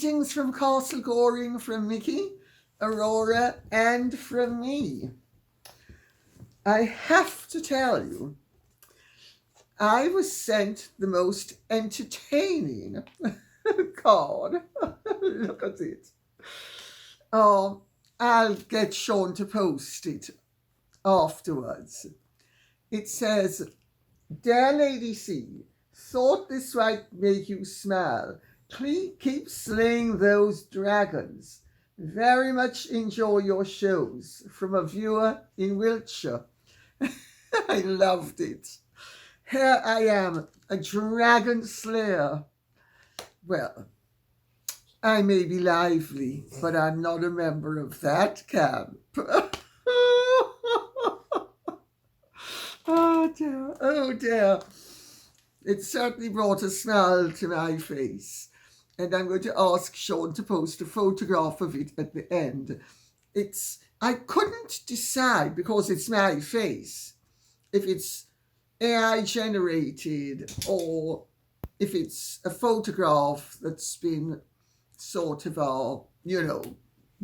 Greetings from Castle Goring from Mickey, Aurora, and from me. I have to tell you, I was sent the most entertaining card. Look at it. Oh, I'll get Sean to post it afterwards. It says, "Dear Lady C, thought this might make you smile. Keep slaying those dragons. Very much enjoy your shows. From a viewer in Wiltshire." I loved it. Here I am, a dragon slayer. Well, I may be lively, but I'm not a member of that camp. Oh dear, oh dear. It certainly brought a smile to my face. And I'm going to ask Sean to post a photograph of it at the end. I couldn't decide, because it's my face, if it's AI generated or if it's a photograph that's been sort of,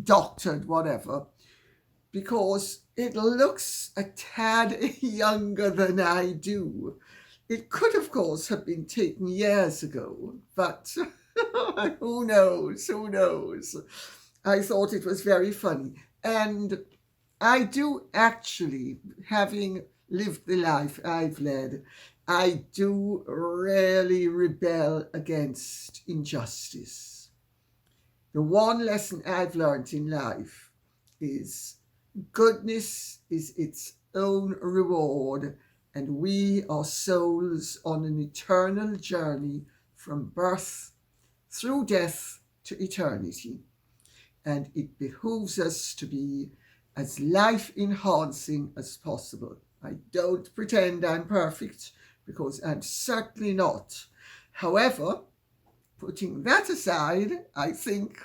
doctored, whatever, because it looks a tad younger than I do. It could, of course, have been taken years ago, but who knows? I thought it was very funny. And I do actually, having lived the life I've led, I do really rebel against injustice. The one lesson I've learned in life is goodness is its own reward, and we are souls on an eternal journey from birth through death to eternity. And it behooves us to be as life-enhancing as possible. I don't pretend I'm perfect, because I'm certainly not. However, putting that aside, I think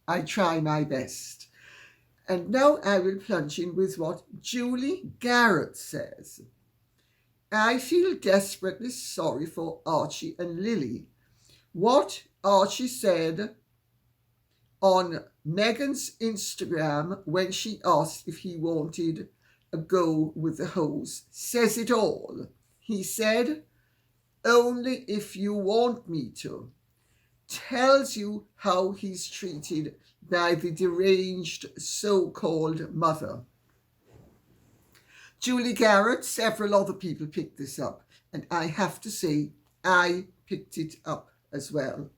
I try my best. And now I will plunge in with what Julie Garrett says. "I feel desperately sorry for Archie and Lily. What Archie said on Meghan's Instagram when she asked if he wanted a go with the hose says it all. He said, 'Only if you want me to.' Tells you how he's treated by the deranged so-called mother." Julie Garrett, several other people picked this up, and I have to say, I picked it up as well.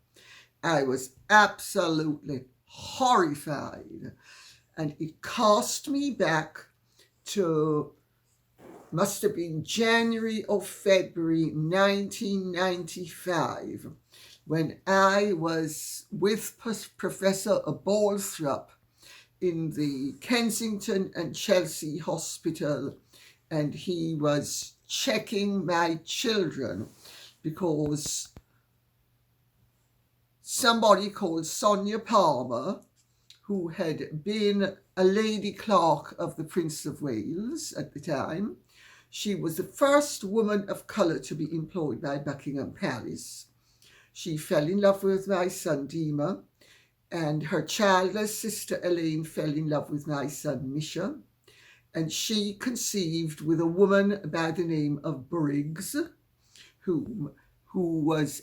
I was absolutely horrified, and it cast me back to, must have been January or February 1995, when I was with Professor Balthrop in the Kensington and Chelsea Hospital, and he was checking my children because somebody called Sonia Palmer, who had been a Lady Clerk of the Prince of Wales at the time, she was the first woman of colour to be employed by Buckingham Palace. She fell in love with my son Dima, and her childless sister Elaine fell in love with my son Misha, and she conceived with a woman by the name of Briggs,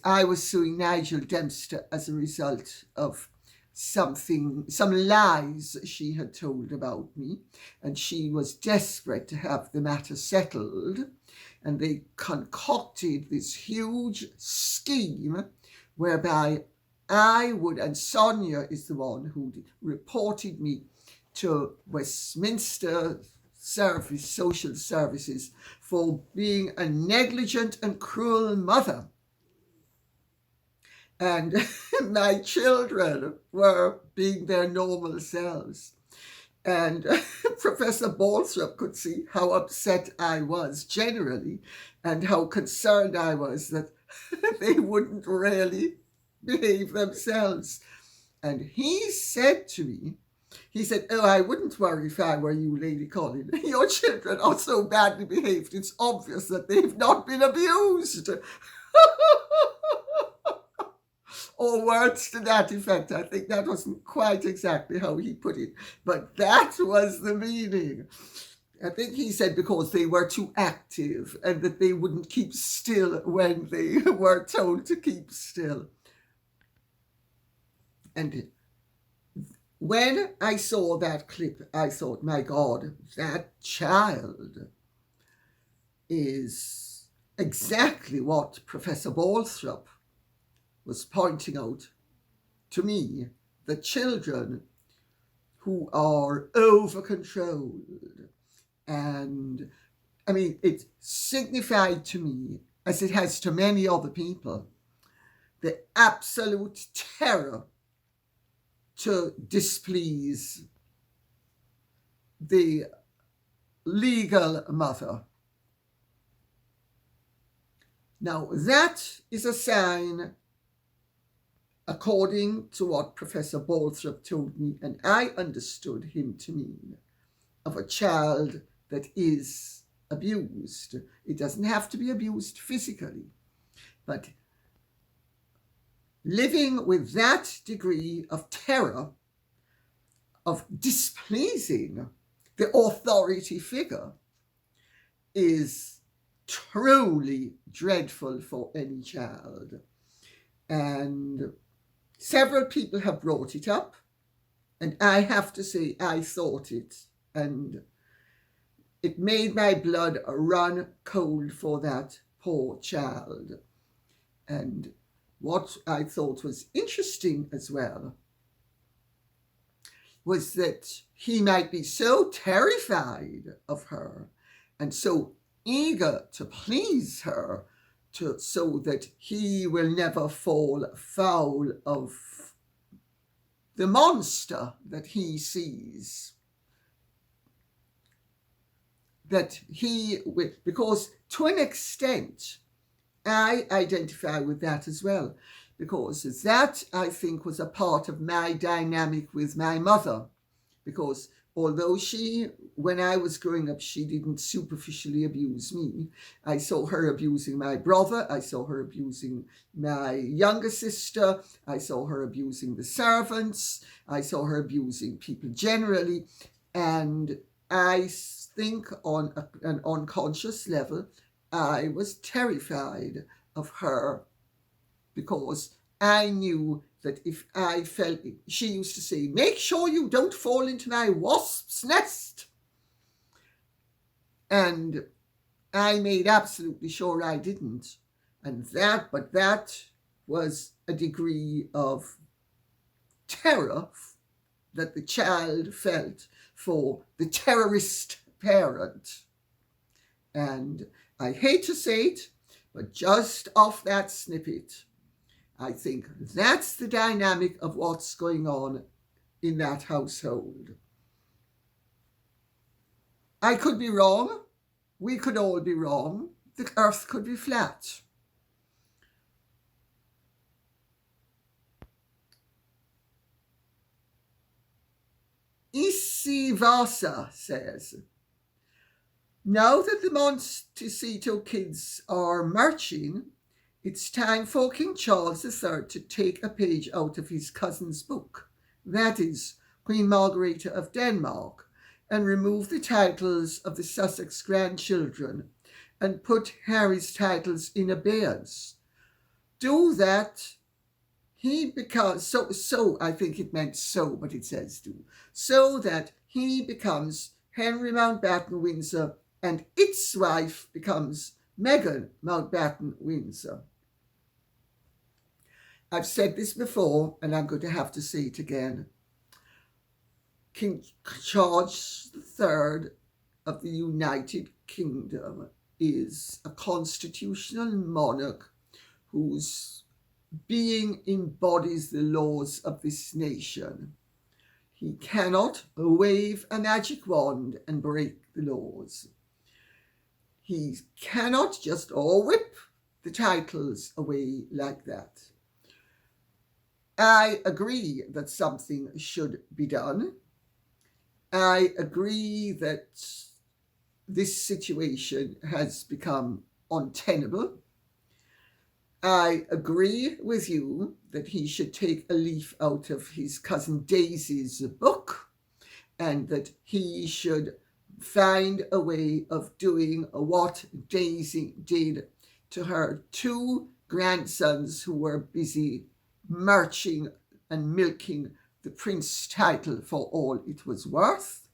I was suing Nigel Dempster as a result of some lies she had told about me, and she was desperate to have the matter settled, and they concocted this huge scheme whereby and Sonia is the one who reported me to Westminster Social Services for being a negligent and cruel mother. And my children were being their normal selves. And Professor Balthrop could see how upset I was generally, and how concerned I was that they wouldn't really behave themselves. And he said to me, "Oh, I wouldn't worry if I were you, Lady Colin. Your children are so badly behaved, it's obvious that they've not been abused." or words to that effect. I think that wasn't quite exactly how he put it, but that was the meaning. I think he said because they were too active and that they wouldn't keep still when they were told to keep still. And when I saw that clip, I thought, my God, that child is exactly what Professor Balthrop was pointing out to me, the children who are over-controlled. And I mean, it signified to me, as it has to many other people, the absolute terror to displease the legal mother. Now, that is a sign, according to what Professor Balthrop told me, and I understood him to mean, of a child that is abused. It doesn't have to be abused physically, but living with that degree of terror, of displeasing the authority figure, is truly dreadful for any child. And several people have brought it up, and I have to say I thought it, and it made my blood run cold for that poor child. And what I thought was interesting as well was that he might be so terrified of her and so eager to please her so that he will never fall foul of the monster that he sees. That he, because to an extent, I identify with that as well, because that, I think, was a part of my dynamic with my mother, because although when I was growing up, she didn't superficially abuse me. I saw her abusing my brother. I saw her abusing my younger sister. I saw her abusing the servants. I saw her abusing people generally. And I think on an unconscious level, I was terrified of her, because I knew that if I felt, she used to say, make sure you don't fall into my wasp's nest. And I made absolutely sure I didn't. But that was a degree of terror that the child felt for the terrorist parent. And I hate to say it, but just off that snippet, I think that's the dynamic of what's going on in that household. I could be wrong. We could all be wrong. The earth could be flat. Isivasa says, now that the Montecito kids are marching, it's time for King Charles III to take a page out of his cousin's book, that is, Queen Margrethe of Denmark, and remove the titles of the Sussex grandchildren and put Harry's titles in abeyance. Do that, he becomes, so I think it meant so, but it says do, so that he becomes Henry Mountbatten Windsor and its wife becomes Meghan Mountbatten Windsor. I've said this before, and I'm going to have to say it again. King George III of the United Kingdom is a constitutional monarch whose being embodies the laws of this nation. He cannot wave a magic wand and break the laws. He cannot just whip the titles away like that. I agree that something should be done. I agree that this situation has become untenable. I agree with you that he should take a leaf out of his cousin Daisy's book, and that he should find a way of doing what Daisy did to her two grandsons who were busy marching and milking the prince title for all it was worth.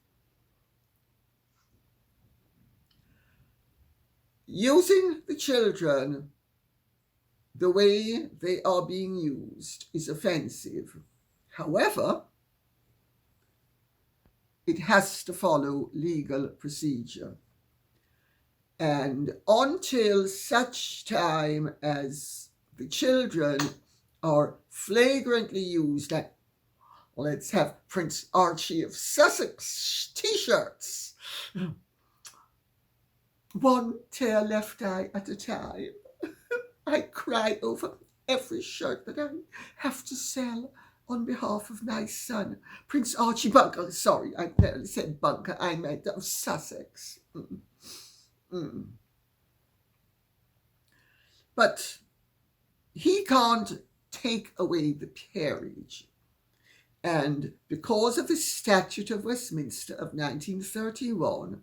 Using the children the way they are being used is offensive. However, it has to follow legal procedure. And until such time as the children are flagrantly used at, let's have Prince Archie of Sussex t-shirts, one tear left eye at a time. I cry over every shirt that I have to sell on behalf of my son, Prince Archie Bunker. Sorry, I nearly said Bunker. I meant of Sussex. But he can't take away the peerage. And because of the Statute of Westminster of 1931,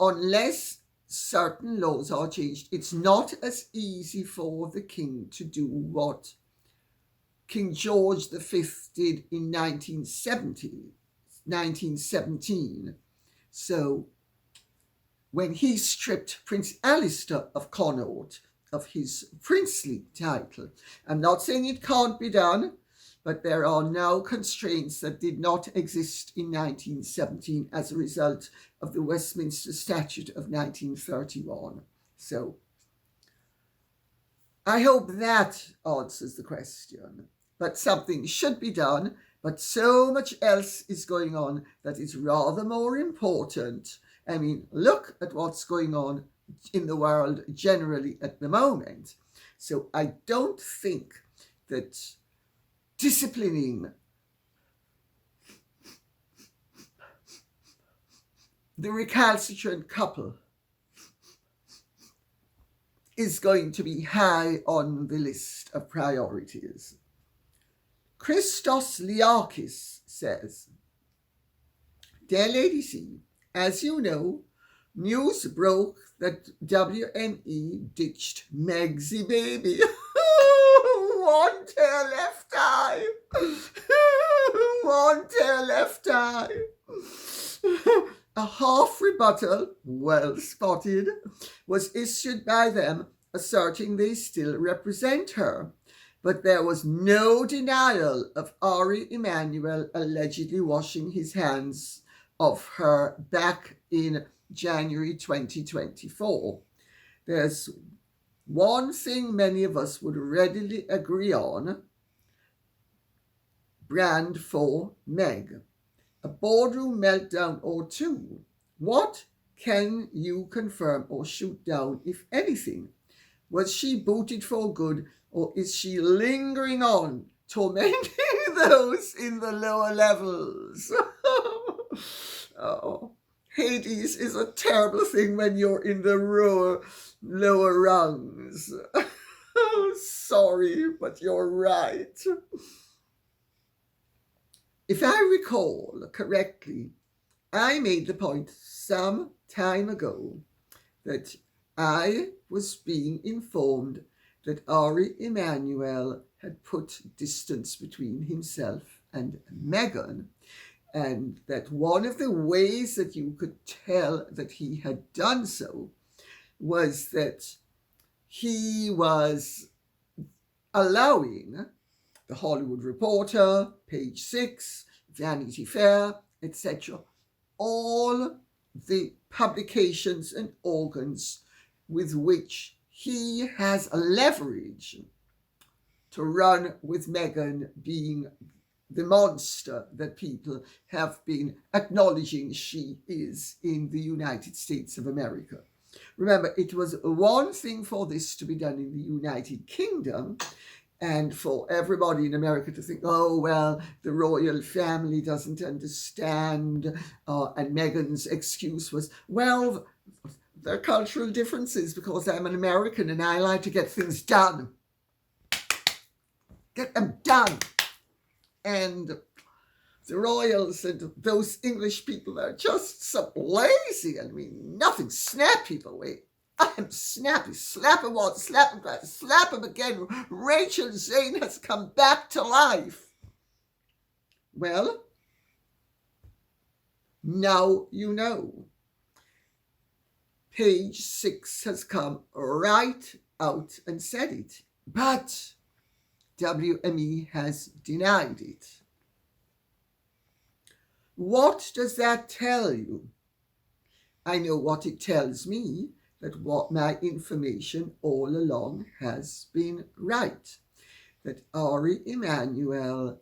unless certain laws are changed, it's not as easy for the king to do what King George V did in 1917. So when he stripped Prince Alistair of Connaught of his princely title, I'm not saying it can't be done, but there are now constraints that did not exist in 1917 as a result of the Westminster Statute of 1931. So I hope that answers the question. But something should be done, but so much else is going on that is rather more important. I mean, look at what's going on in the world generally at the moment. So I don't think that disciplining the recalcitrant couple is going to be high on the list of priorities. Christos Liakis says, Dear Lady C, as you know, news broke that WME ditched Megsy Baby. One tear left eye. One tear left eye. A half rebuttal, well spotted, was issued by them asserting they still represent her. But there was no denial of Ari Emanuel allegedly washing his hands of her back in January 2024. There's one thing many of us would readily agree on: brand for Meg. A boardroom meltdown or two. What can you confirm or shoot down, if anything? Was she booted for good, or is she lingering on, tormenting those in the lower levels? Oh, Hades is a terrible thing when you're in the lower rungs. Sorry, but you're right. If I recall correctly, I made the point some time ago that I was being informed that Ari Emanuel had put distance between himself and Meghan, and that one of the ways that you could tell that he had done so was that he was allowing The Hollywood Reporter, Page 6, Vanity Fair, etc., all the publications and organs with which he has a leverage to run with Meghan being the monster that people have been acknowledging she is in the United States of America. Remember, it was one thing for this to be done in the United Kingdom, and for everybody in America to think, oh, well, the royal family doesn't understand. And Meghan's excuse was, well, there are cultural differences because I'm an American and I like to get things done. Get them done. And the royals and those English people are just so lazy. I mean, nothing snappy the way I am snappy. Slap him once, slap him twice, slap him again. Rachel Zane has come back to life. Well, now you know. Page 6 has come right out and said it, but WME has denied it. What does that tell you? I know what it tells me, that what my information all along has been right, that Ari Emanuel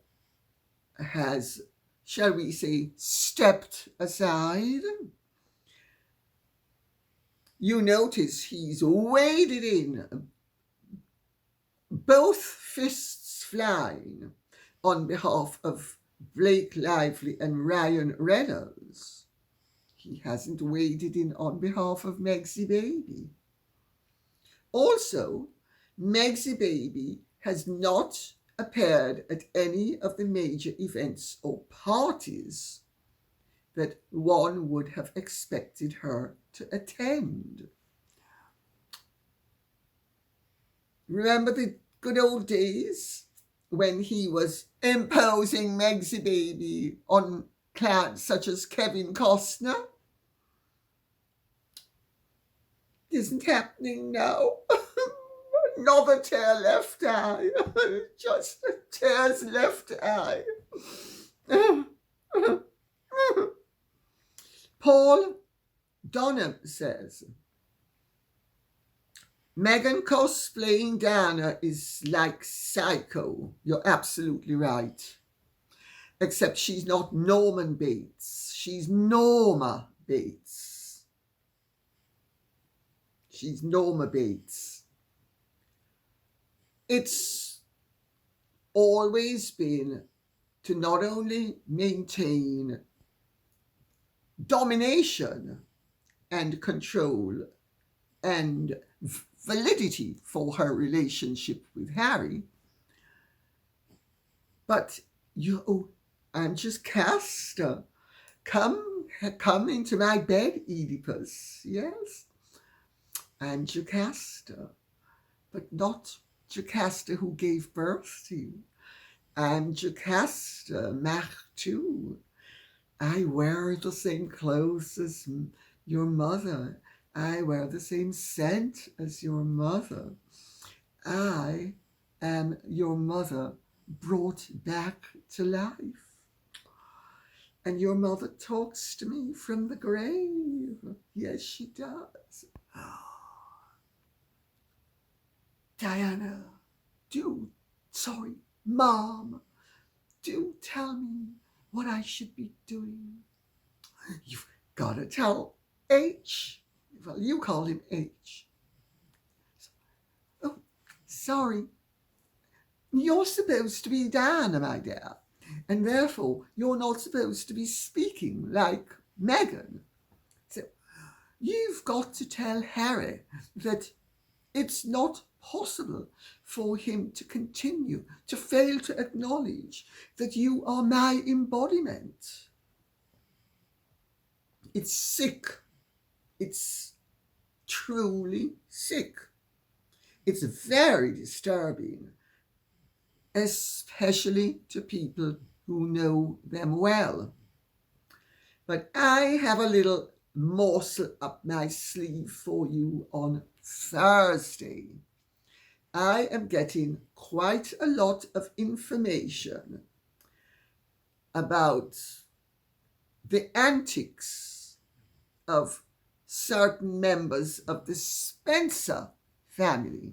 has, shall we say, stepped aside. You notice he's waded in, both fists flying, on behalf of Blake Lively and Ryan Reynolds. He hasn't waded in on behalf of Megsy Baby. Also, Megsy Baby has not appeared at any of the major events or parties that one would have expected her to attend. Remember the good old days when he was imposing Megsy Baby on clans such as Kevin Costner? It isn't happening now. Another tear left eye. Just a tear's left eye. Paul Donham says, Meghan cosplaying Diana is like Psycho. You're absolutely right. Except she's not Norman Bates. She's Norma Bates. She's Norma Bates. It's always been to not only maintain domination and control and validity for her relationship with Harry, but I'm just Castor. Come into my bed, Oedipus. Yes, I'm Jocasta, but not Jocasta who gave birth to you. I'm Jocasta, Mach 2. I wear the same clothes as your mother. I wear the same scent as your mother. I am your mother brought back to life. And your mother talks to me from the grave. Yes, she does. Diana, Mom, do tell me what I should be doing. You've got to tell H. Well, you call him H. Oh, sorry. You're supposed to be Diana, my dear, and therefore you're not supposed to be speaking like Meghan. So you've got to tell Harry that it's not possible for him to continue to fail to acknowledge that you are my embodiment. It's sick. It's truly sick. It's very disturbing, especially to people who know them well. But I have a little morsel up my sleeve for you on Thursday. I am getting quite a lot of information about the antics of certain members of the Spencer family,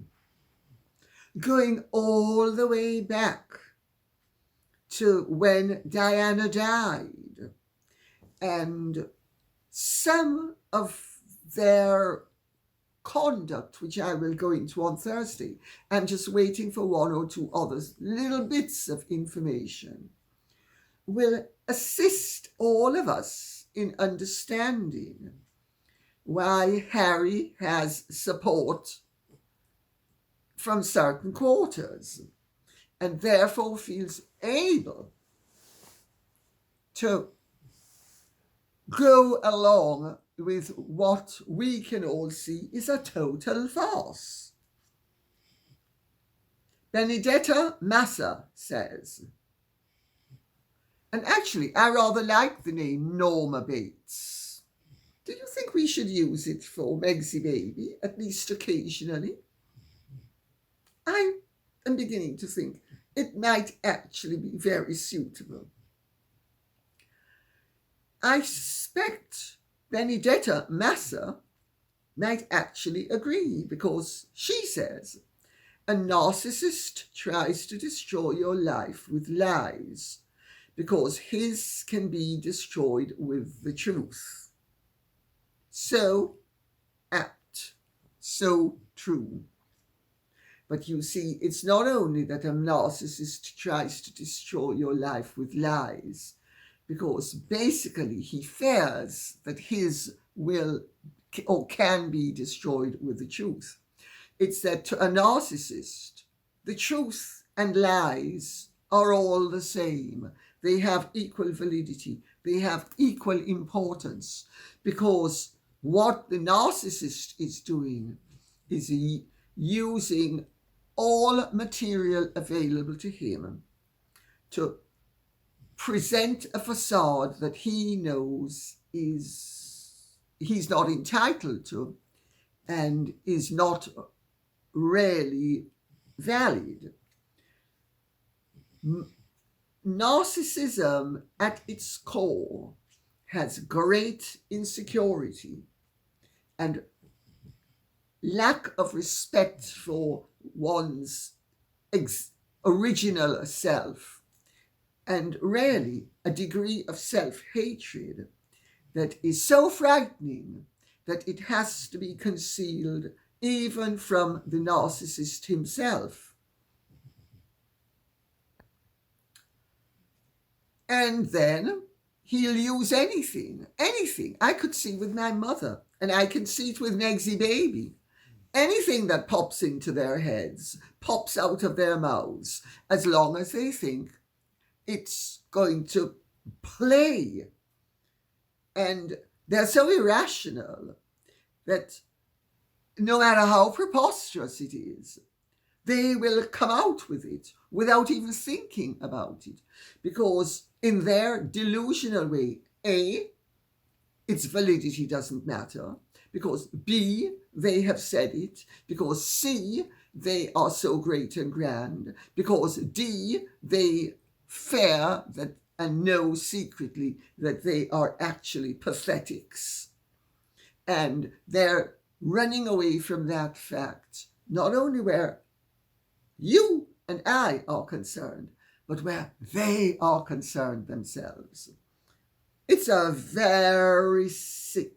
going all the way back to when Diana died, and some of their conduct, which I will go into on Thursday. I'm just waiting for one or two others, little bits of information, will assist all of us in understanding why Harry has support from certain quarters and therefore feels able to go along with what we can all see is a total farce. Benedetta Massa says, and actually I rather like the name Norma Bates. Do you think we should use it for Megsy Baby, at least occasionally? I am beginning to think it might actually be very suitable. I suspect Benedetta Massa might actually agree, because she says, a narcissist tries to destroy your life with lies because his can be destroyed with the truth. So apt, so true. But you see, it's not only that a narcissist tries to destroy your life with lies, because basically he fears that his will or can be destroyed with the truth. It's that to a narcissist, the truth and lies are all the same. They have equal validity. They have equal importance, because what the narcissist is doing is using all material available to him to present a facade that he knows he's not entitled to and is not really valid. Narcissism at its core has great insecurity and lack of respect for one's original self, and rarely a degree of self-hatred that is so frightening that it has to be concealed even from the narcissist himself. And then he'll use anything. I could see with my mother, and I can see it with Megsy Baby. Anything that pops into their heads, pops out of their mouths, as long as they think it's going to play. And they're so irrational that no matter how preposterous it is, they will come out with it without even thinking about it. Because in their delusional way, A, its validity doesn't matter. Because B, they have said it. Because C, they are so great and grand. Because D, they fear that and know secretly that they are actually pathetics. And they're running away from that fact, not only where you and I are concerned, but where they are concerned themselves. It's a very sick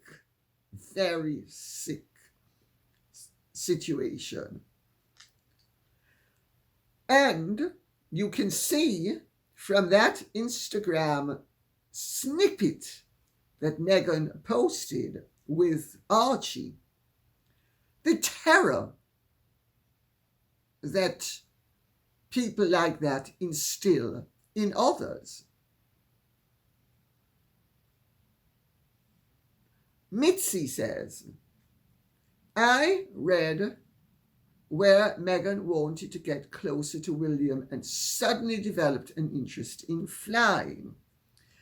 situation. And you can see from that Instagram snippet that Meghan posted with Archie, the terror that people like that instill in others. Mitzi says, I read where Meghan wanted to get closer to William and suddenly developed an interest in flying.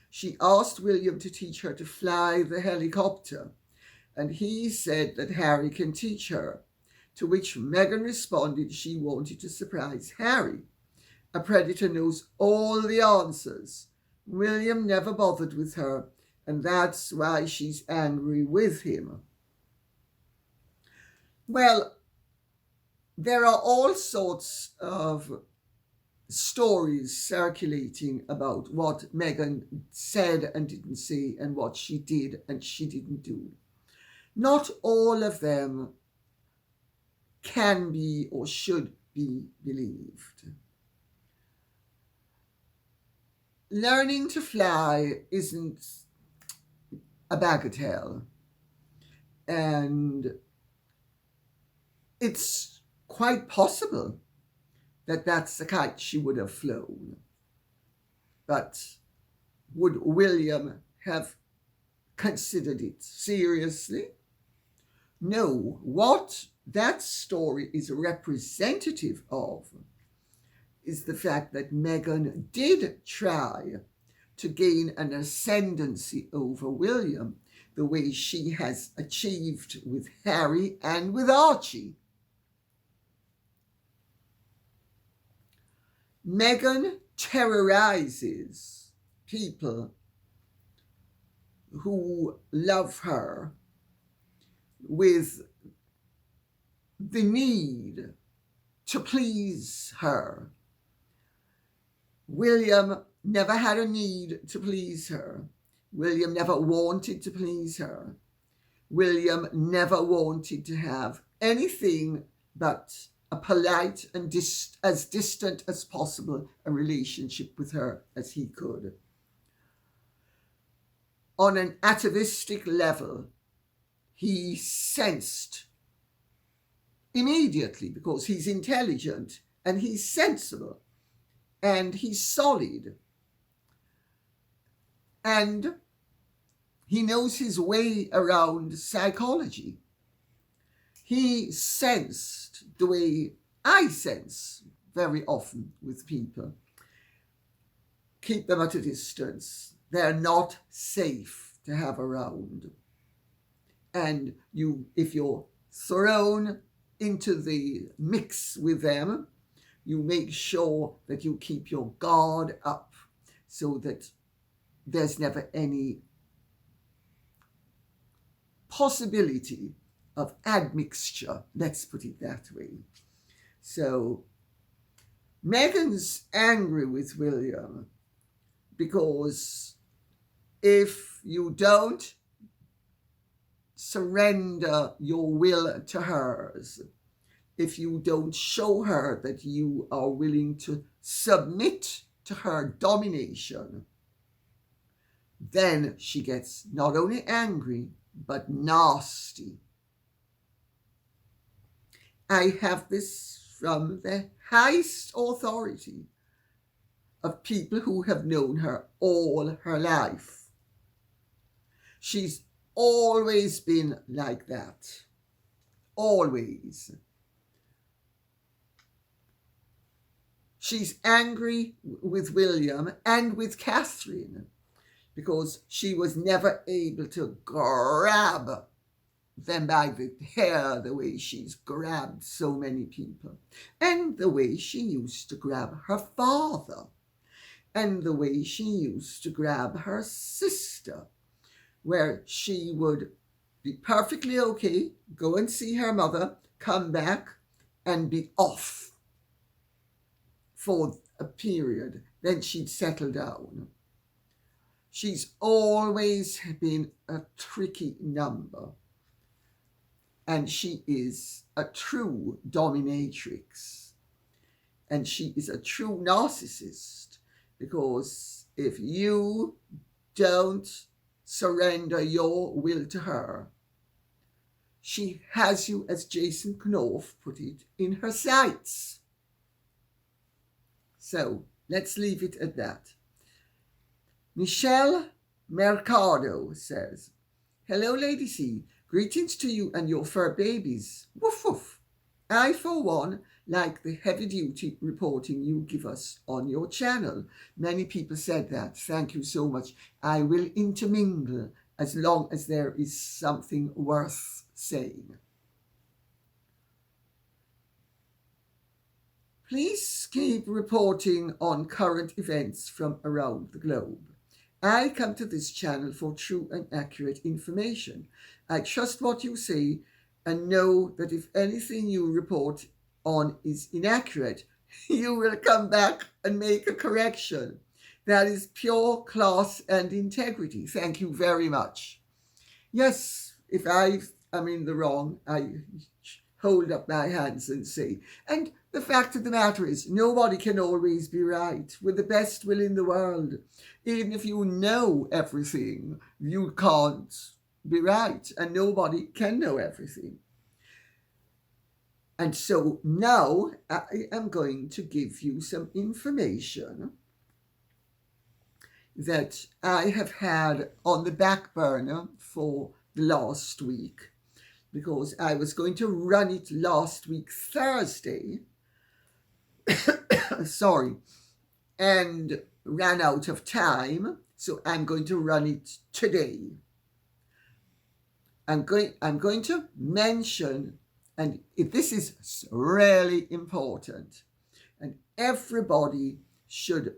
She asked William to teach her to fly the helicopter, and he said that Harry can teach her, to which Meghan responded she wanted to surprise Harry. A predator knows all the answers. William never bothered with her, and that's why she's angry with him. Well, there are all sorts of stories circulating about what Meghan said and didn't say, and what she did and she didn't do. Not all of them can be or should be believed. Learning to fly isn't a bagatelle. And it's quite possible that that's the kite she would have flown. But would William have considered it seriously? No. What that story is representative of is the fact that Meghan did try to gain an ascendancy over William the way she has achieved with Harry and with Archie. Meghan terrorizes people who love her with the need to please her. William never had a need to please her. William never wanted to please her. William never wanted to have anything but a polite and as distant as possible a relationship with her as he could. On an atavistic level, he sensed immediately, because he's intelligent and he's sensible and he's solid and he knows his way around psychology. He sensed the way I sense very often with people. Keep them at a distance. They're not safe to have around. And if you're thrown into the mix with them, you make sure that you keep your guard up so that there's never any possibility of admixture, let's put it that way. So Meghan's angry with William because if you don't surrender your will to hers, if you don't show her that you are willing to submit to her domination, then she gets not only angry, but nasty. I have this from the highest authority of people who have known her all her life. She's always been like that. Always. She's angry with William and with Catherine because she was never able to grab them by the hair the way she's grabbed so many people, and the way she used to grab her father, and the way she used to grab her sister, where she would be perfectly okay, go and see her mother, come back and be off for a period, then she'd settle down. She's always been a tricky number, and she is a true dominatrix, and she is a true narcissist, because if you don't surrender your will to her, she has you, as Jason Knopf put it, in her sights. So let's leave it at that. Michelle Mercado says, "Hello, Lady C. Greetings to you and your fur babies. Woof woof. I, for one, like the heavy-duty reporting you give us on your channel. Many people said that. Thank you so much. I will intermingle as long as there is something worth saying. Please keep reporting on current events from around the globe. I come to this channel for true and accurate information. I trust what you say and know that if anything you report on is inaccurate, you will come back and make a correction. That is pure class and integrity. Thank you very much." Yes, if I am in the wrong, I hold up my hands and say, and the fact of the matter is, nobody can always be right, with the best will in the world. Even if you know everything, you can't be right, and nobody can know everything. And so now I am going to give you some information that I have had on the back burner for the last week, because I was going to run it last week Thursday, sorry, and ran out of time, so I'm going to run it today. I'm going to mention, and this is really important, and everybody should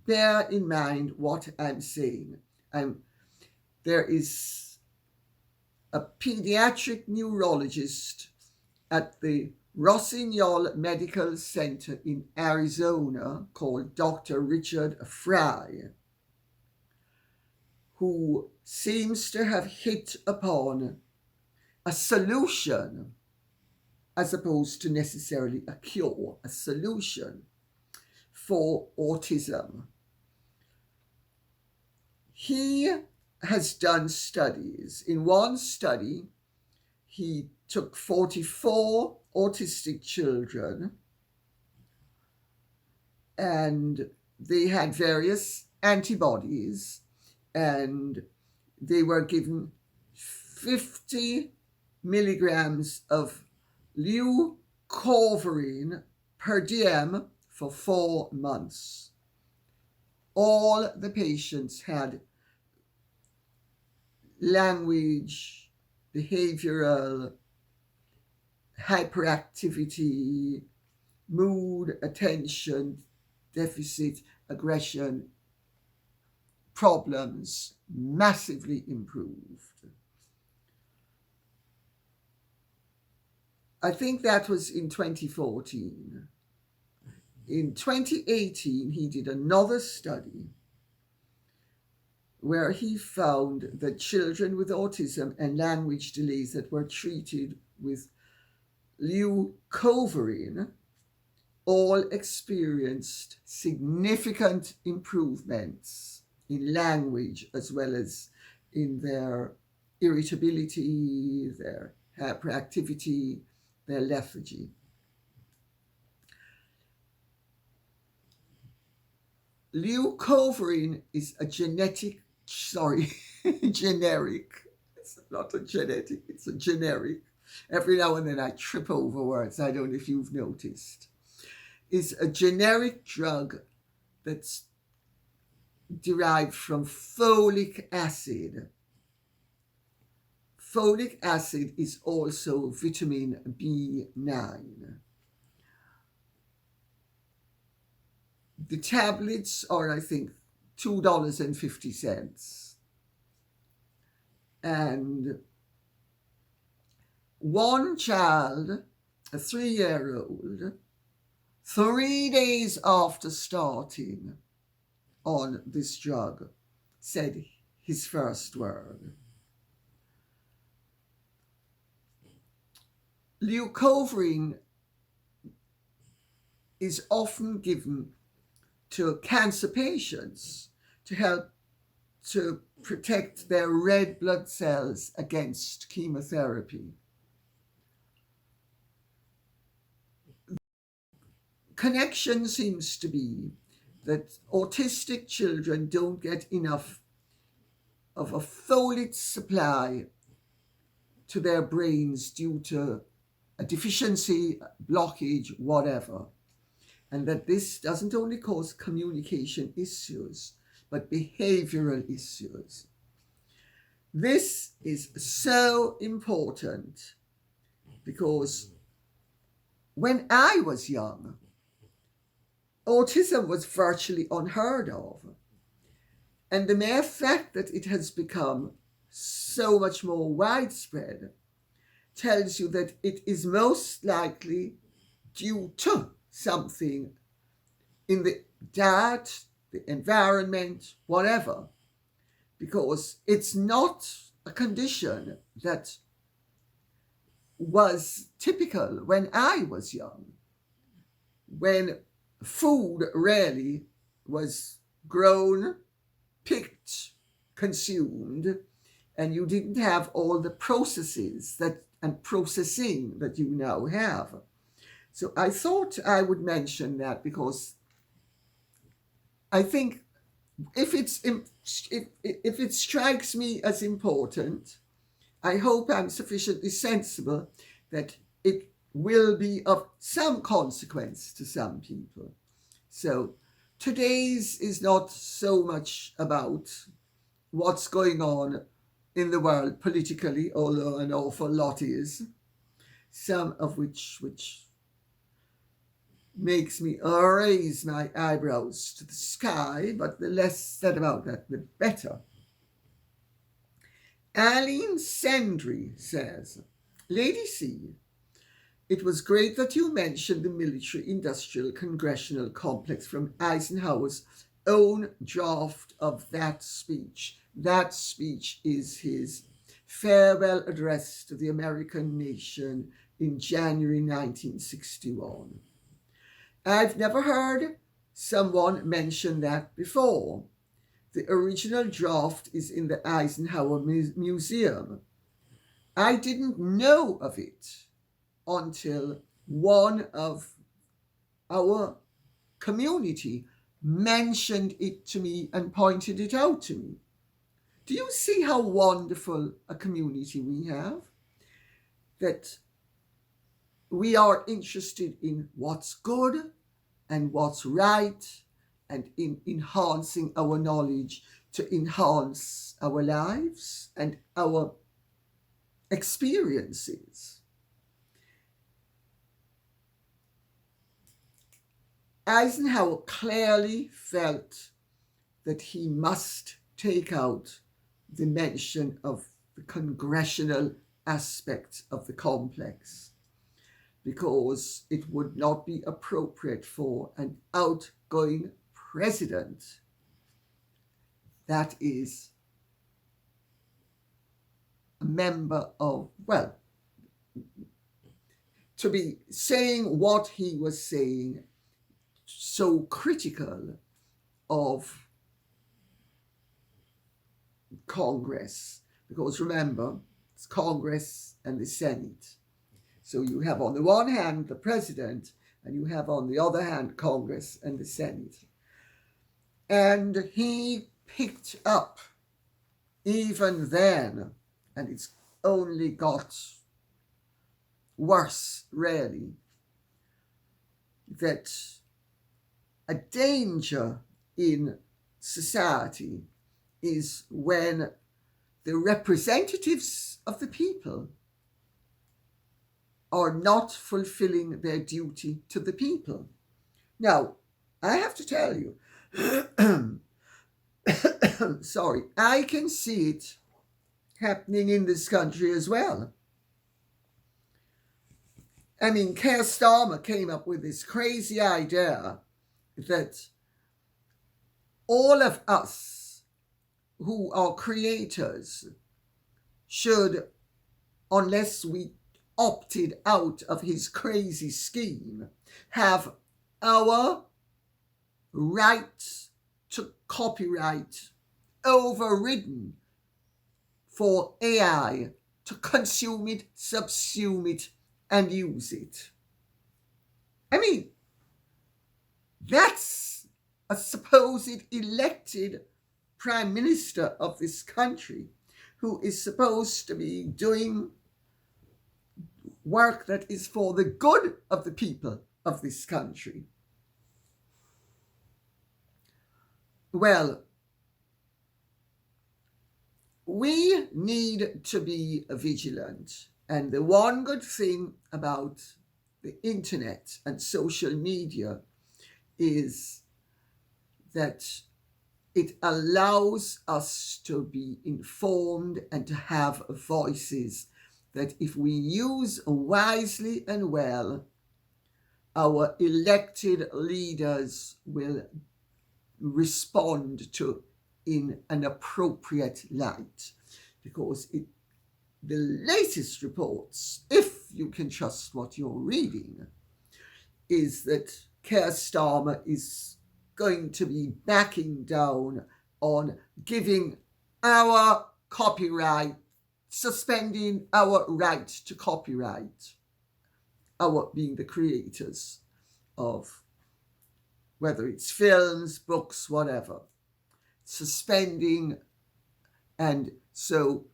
bear in mind what I'm saying. There is a pediatric neurologist at the Rossignol Medical Center in Arizona called Dr. Richard Fry, who seems to have hit upon a solution, as opposed to necessarily a cure, a solution for autism. He has done studies. In one study, he took 44 autistic children, and they had various antibodies, and they were given 50 milligrams of leucovorin per diem for 4 months. All the patients had language, behavioral, hyperactivity, mood, attention, deficit, aggression problems massively improved. I think that was in 2014. In 2018, he did another study where he found that children with autism and language delays that were treated with leucovorin all experienced significant improvements in language, as well as in their irritability, their hyperactivity, their lethargy. Leucovorin is a generic. It's not a genetic, it's a generic. Every now and then I trip over words. I don't know if you've noticed. It's a generic drug that's derived from folic acid. Folic acid is also vitamin B9. The tablets are, I think, $2.50. And one child, a 3-year-old, 3 days after starting on this drug, said his first word. Leucovorin is often given to cancer patients to help to protect their red blood cells against chemotherapy. Connection seems to be that autistic children don't get enough of a folate supply to their brains due to a deficiency, blockage, whatever. And that this doesn't only cause communication issues, but behavioral issues. This is so important because when I was young, autism was virtually unheard of. And the mere fact that it has become so much more widespread tells you that it is most likely due to something in the diet, the environment, whatever, because it's not a condition that was typical when I was young, when food rarely was grown, picked, consumed and you didn't have all the processes and processing that you now have. So I thought I would mention that because I think if it strikes me as important, I hope I'm sufficiently sensible that it will be of some consequence to some people. So today's is not so much about what's going on in the world politically, although an awful lot is, some of which makes me raise my eyebrows to the sky, but the less said about that, the better. Aline Sendry says, Lady C, it was great that you mentioned the military-industrial congressional complex from Eisenhower's own draft of that speech. That speech is his farewell address to the American nation in January 1961. I've never heard someone mention that before. The original draft is in the Eisenhower Museum. I didn't know of it until one of our community mentioned it to me and pointed it out to me. Do you see how wonderful a community we have? That we are interested in what's good and what's right and in enhancing our knowledge to enhance our lives and our experiences. Eisenhower clearly felt that he must take out the mention of the congressional aspect of the complex because it would not be appropriate for an outgoing president, that is a member of, well, to be saying what he was saying, so critical of Congress, because remember, it's Congress and the Senate. So you have on the one hand the president, and you have on the other hand Congress and the Senate. And he picked up even then, and it's only got worse really, that a danger in society is when the representatives of the people are not fulfilling their duty to the people. Now, I have to tell you, sorry, I can see it happening in this country as well. I mean, Keir Starmer came up with this crazy idea that all of us who are creators should, unless we opted out of his crazy scheme, have our right to copyright overridden for AI to consume it, subsume it, and use it. I mean, that's a supposed elected prime minister of this country who is supposed to be doing work that is for the good of the people of this country. Well, we need to be vigilant. And the one good thing about the internet and social media is that it allows us to be informed and to have voices that if we use wisely and well, our elected leaders will respond to in an appropriate light. Because the latest reports, if you can trust what you're reading, is that Keir Starmer is going to be backing down on giving our copyright, suspending our right to copyright, our being the creators of whether it's films, books, whatever, suspending. And so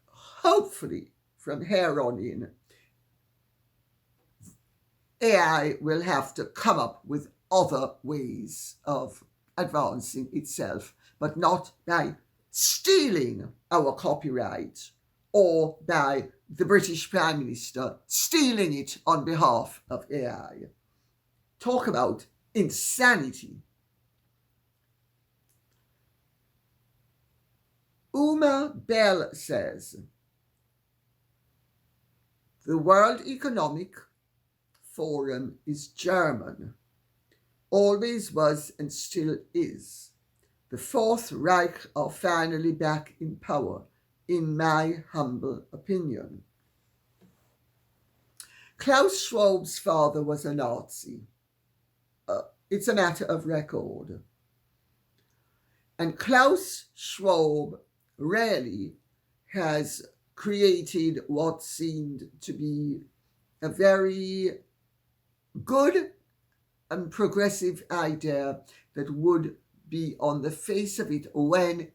hopefully from here on in, AI will have to come up with other ways of advancing itself, but not by stealing our copyright or by the British Prime Minister stealing it on behalf of AI. Talk about insanity. Uma Bell says, the World Economic Forum is German, always was and still is. The Fourth Reich are finally back in power, in my humble opinion. Klaus Schwab's father was a Nazi. It's a matter of record. And Klaus Schwab really has created what seemed to be a very good and progressive idea that would be on the face of it when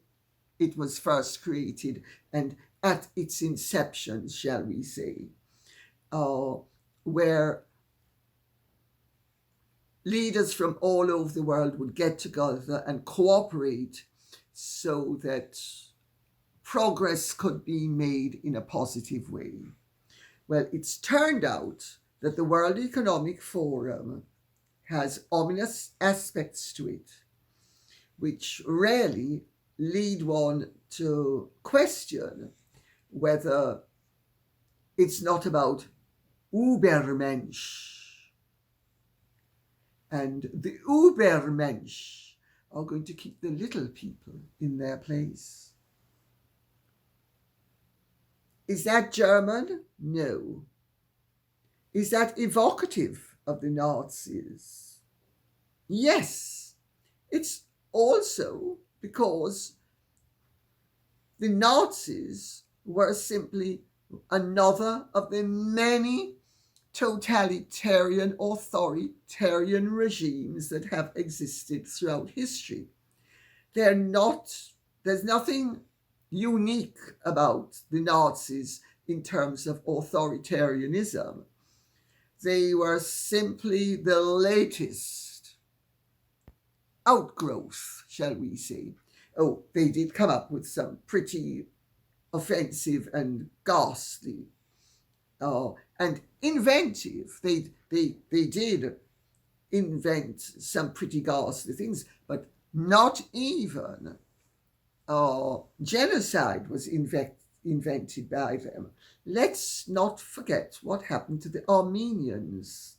it was first created and at its inception, shall we say, where leaders from all over the world would get together and cooperate so that progress could be made in a positive way. Well, it's turned out that the World Economic Forum has ominous aspects to it, which really lead one to question whether it's not about Übermensch. And the Übermensch are going to keep the little people in their place. Is that German? No. Is that evocative of the Nazis? Yes. It's also because the Nazis were simply another of the many totalitarian, authoritarian regimes that have existed throughout history. There's nothing unique about the Nazis in terms of authoritarianism. They were simply the latest outgrowth, shall we say. Oh, they did come up with some pretty offensive and ghastly and inventive. They did invent some pretty ghastly things, but not even genocide was invented by them. Let's not forget what happened to the Armenians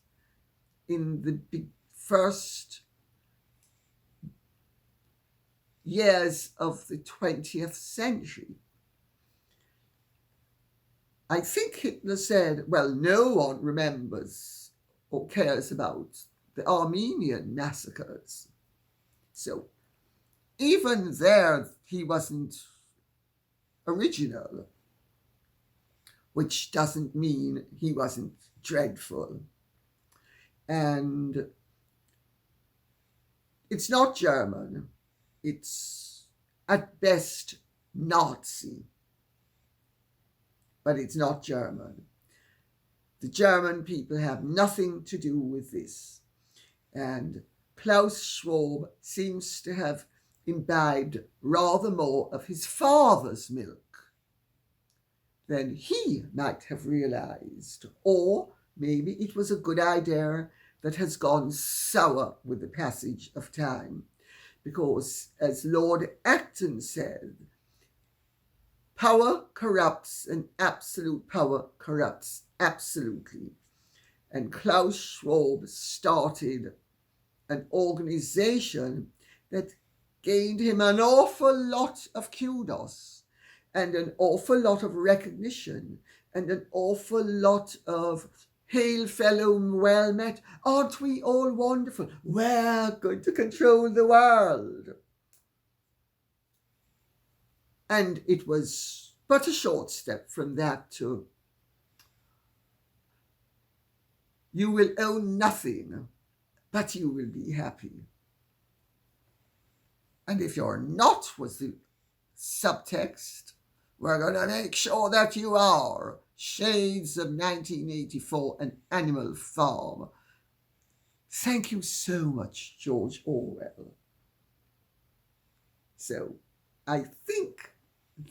in the first years of the 20th century. I think Hitler said, well, no one remembers or cares about the Armenian massacres. So even there, he wasn't original, which doesn't mean he wasn't dreadful. And it's not German. It's at best Nazi. But it's not German. The German people have nothing to do with this. And Klaus Schwab seems to have imbibed rather more of his father's milk than he might have realized. Or maybe it was a good idea that has gone sour with the passage of time. Because, as Lord Acton said, power corrupts and absolute power corrupts absolutely. And Klaus Schwab started an organization that gained him an awful lot of kudos and an awful lot of recognition and an awful lot of hail fellow, well met, aren't we all wonderful? We're going to control the world. And it was but a short step from that to you will own nothing, but you will be happy. And if you're not, was the subtext, we're going to make sure that you are. Shades of 1984, An Animal Farm. Thank you so much, George Orwell. So, I think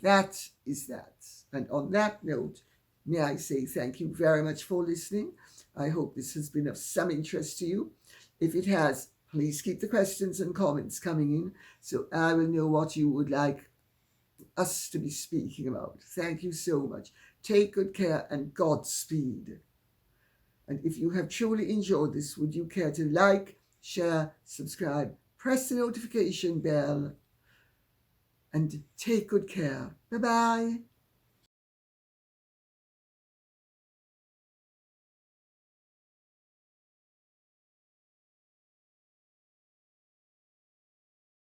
that is that. And on that note, may I say thank you very much for listening. I hope this has been of some interest to you. If it has, please keep the questions and comments coming in so I will know what you would like us to be speaking about. Thank you so much. Take good care and Godspeed. And if you have truly enjoyed this, would you care to like, share, subscribe, press the notification bell, and take good care. Bye-bye.